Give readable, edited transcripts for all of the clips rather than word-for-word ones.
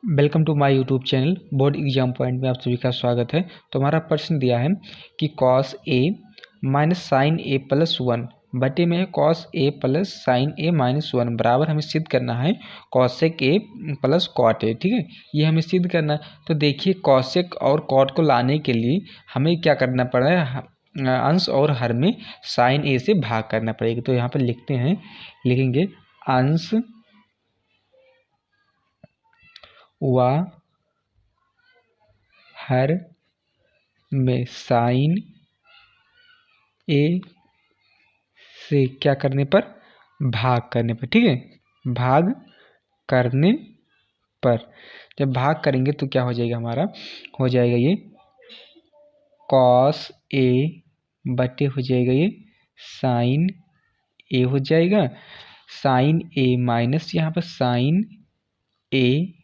Welcome to my YouTube channel. Board exam point में आप सभी का स्वागत है। तो हमारा प्रश्न दिया है कि cos A minus sin A plus one बटे में है cos A plus sin A minus one बराबर हमें सिद्ध करना है cosec A plus cot A. ठीक है, ये हमें सिद्ध करना है। तो देखिए, कॉसेक और कॉट को लाने के लिए हमें क्या करना पड़ेगा, अंश और हर में साइन ए से भाग करना पड़ेगा। तो यहाँ पर लिखेंगे अंश व हर में साइन ए से क्या करने पर, भाग करने पर। ठीक है, भाग करने पर जब भाग करेंगे तो क्या हो जाएगा, हमारा हो जाएगा ये कॉस ए बटे हो जाएगा ये साइन ए हो जाएगा। साइन ए माइनस यहाँ पर साइन ए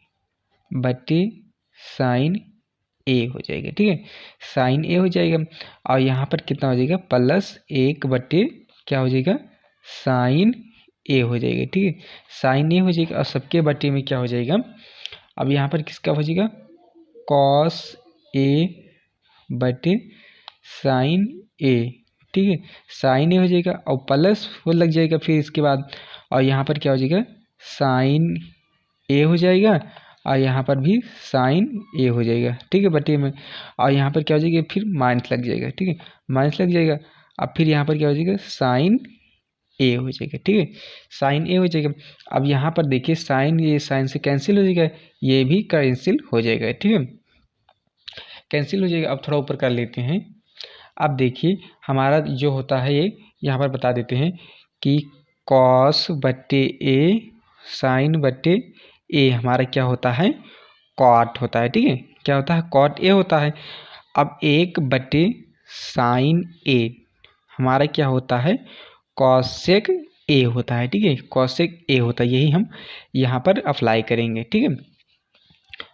बटे साइन ए हो जाएगा। ठीक है, साइन ए हो जाएगा और यहाँ पर कितना हो जाएगा, प्लस एक बटे क्या हो जाएगा, साइन ए हो जाएगा। ठीक है, साइन ए हो जाएगा और सबके बटे में क्या हो जाएगा, अब यहाँ पर किसका हो जाएगा, कॉस ए बटे साइन ए। ठीक है, साइन ए हो जाएगा और प्लस वो लग जाएगा फिर इसके बाद, और यहाँ पर क्या हो जाएगा, साइन ए हो जाएगा और यहाँ पर भी साइन ए हो जाएगा। ठीक है, बटे में, और यहाँ पर क्या हो जाएगा, फिर माइनस लग जाएगा। ठीक है, माइनस लग जाएगा। अब फिर यहाँ पर क्या हो जाएगा, साइन ए हो जाएगा। ठीक है, साइन ए हो जाएगा। अब यहाँ पर देखिए, साइन ये साइन से कैंसिल हो जाएगा, ये भी कैंसिल हो जाएगा। ठीक है, कैंसिल हो जाएगा। अब थोड़ा ऊपर कर लेते हैं। अब देखिए, हमारा जो होता है ये यहाँ पर बता देते हैं कि कॉस बट्टे ए साइन बट्टे ए हमारा क्या होता है, कॉट होता है। ठीक है, क्या होता है, कॉट ए होता है। अब एक बटे साइन ए हमारा क्या होता है, कॉसेक ए होता है। ठीक है, कॉसेक ए होता है, यही हम यहाँ पर अप्लाई करेंगे। ठीक है,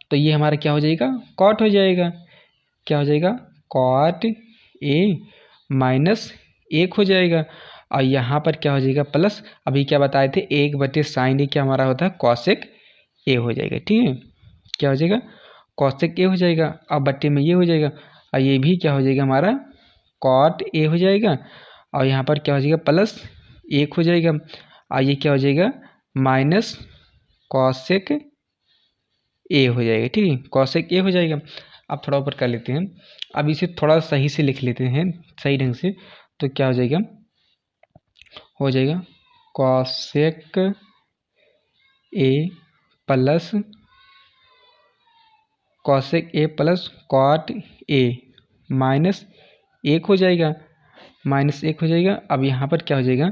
तो ये हमारा क्या हो जाएगा, कॉट हो जाएगा। क्या हो जाएगा, कॉट ए माइनस एक हो जाएगा और यहाँ पर क्या हो जाएगा, प्लस अभी क्या बताए थे, एक बटे साइन ए क्या हमारा होता है, कॉसेक ए हो जाएगा। ठीक है, क्या हो जाएगा, कॉसेक ए हो जाएगा और बट्टे में ये हो जाएगा और ये भी क्या हो जाएगा, हमारा कॉट ए हो जाएगा और यहाँ पर क्या हो जाएगा, प्लस एक हो जाएगा और ये क्या हो जाएगा, माइनस कॉसेक ए हो जाएगा। ठीक है, कॉसेक ए हो जाएगा। अब थोड़ा ऊपर कर लेते हैं। अब इसे थोड़ा सही से लिख लेते हैं, सही ढंग से। तो क्या हो जाएगा, cosec A plus cosec A plus cot A minus एक हो जाएगा, माइनस एक हो जाएगा। अब यहाँ पर क्या हो जाएगा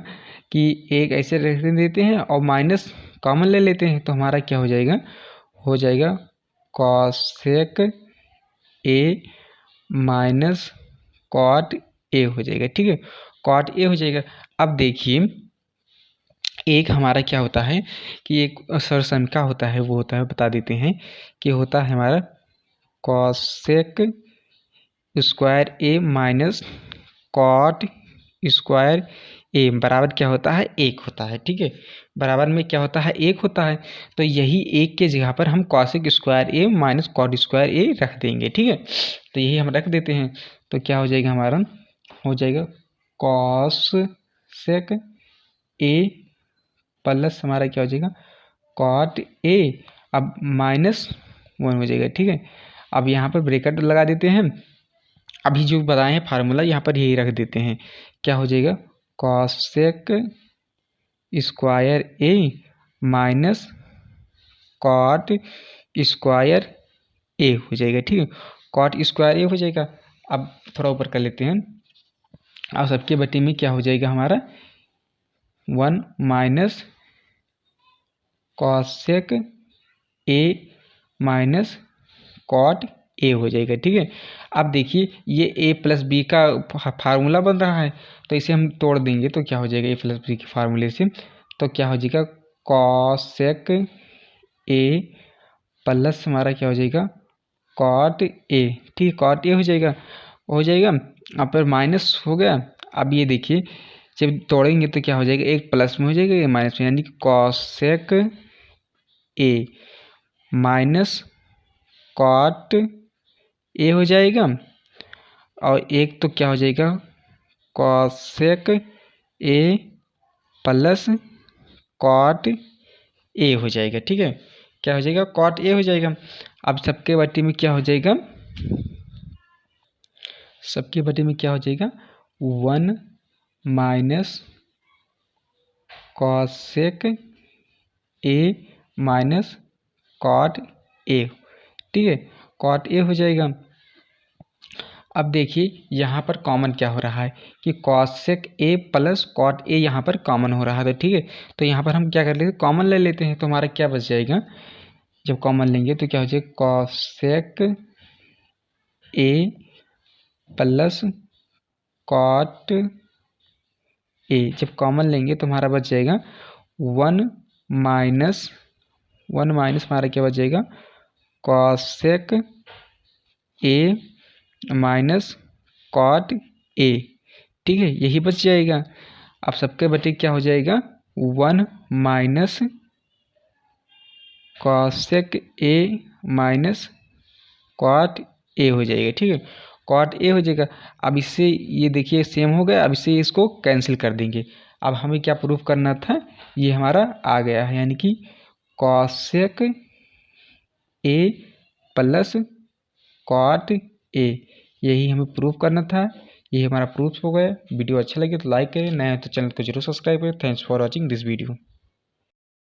कि एक ऐसे रख देते हैं और माइनस कॉमन ले लेते हैं, तो हमारा क्या हो जाएगा cosec A minus cot A हो जाएगा। ठीक है, कॉट ए हो जाएगा। अब देखिए, एक हमारा क्या होता है कि एक सरसम का होता है, वो होता है, बता देते हैं कि होता है हमारा कॉसेक स्क्वायर ए माइनस कॉट स्क्वायर ए बराबर क्या होता है, एक होता है। ठीक है, बराबर में क्या होता है, एक होता है। तो यही एक के जगह पर हम कॉसेक स्क्वायर ए माइनस कॉट स्क्वायर ए रख देंगे। ठीक है, तो यही हम रख देते हैं। तो क्या हो जाएगा, हमारा हो जाएगा कॉसेक ए प्लस हमारा क्या हो जाएगा, कॉट ए, अब माइनस वन हो जाएगा। ठीक है, अब यहाँ पर ब्रैकेट लगा देते हैं। अभी जो बताए हैं फार्मूला, यहाँ पर यही रख देते हैं। क्या हो जाएगा, कॉसेक स्क्वायर ए माइनस कॉट स्क्वायर ए हो जाएगा। ठीक है, कॉट स्क्वायर ए हो जाएगा। अब थोड़ा ऊपर कर लेते हैं। अब सबके बटे में क्या हो जाएगा, हमारा one minus cosec A minus cot A हो जाएगा। ठीक है, अब देखिए, ये ए प्लस बी का फार्मूला बन रहा है, तो इसे हम तोड़ देंगे तो क्या हो जाएगा, ए प्लस बी के फार्मूले से। तो क्या हो जाएगा, कॉसेक ए प्लस हमारा क्या हो जाएगा, कॉट ए। ठीक है, कॉट ए हो जाएगा। अब पर माइनस हो गया। अब ये देखिए, जब तोड़ेंगे तो क्या हो जाएगा, एक प्लस में हो जाएगा, एक माइनस में, यानी cosec A minus cot A हो जाएगा, और एक तो क्या हो जाएगा cosec A plus cot A हो जाएगा। ठीक है, क्या हो जाएगा कॉट ए हो जाएगा। अब सबके बटे में क्या हो जाएगा, सबके बटे में क्या हो जाएगा 1 minus cosec A minus cot A. ठीक है, कॉट ए हो जाएगा। अब देखिए यहाँ पर कॉमन क्या हो रहा है कि cosec A plus cot A यहाँ पर कॉमन हो रहा है। ठीक है, तो यहाँ पर हम क्या कर लेते हैं कॉमन ले लेते हैं, तो हमारा क्या बच जाएगा, जब कॉमन लेंगे तो क्या हो जाएगा cosec A plus cot A. जब कॉमन लेंगे तो हमारा बच जाएगा 1 माइनस हमारा क्या बच जाएगा cosec A minus cot A. ठीक है, यही बच जाएगा। अब सबके बटे क्या हो जाएगा 1 minus cosec A minus cot A हो जाएगा। ठीक है, कॉट ए हो जाएगा। अब इससे ये देखिए सेम हो गया, अब इससे इसको कैंसिल कर देंगे। अब हमें क्या प्रूफ करना था, ये हमारा आ गया है, यानी कि cosec A plus cot A, यही हमें प्रूफ करना था। यही हमारा प्रूफ हो गया। वीडियो अच्छा लगे तो लाइक करें, नया है तो चैनल को जरूर सब्सक्राइब करें। Thanks for watching this video.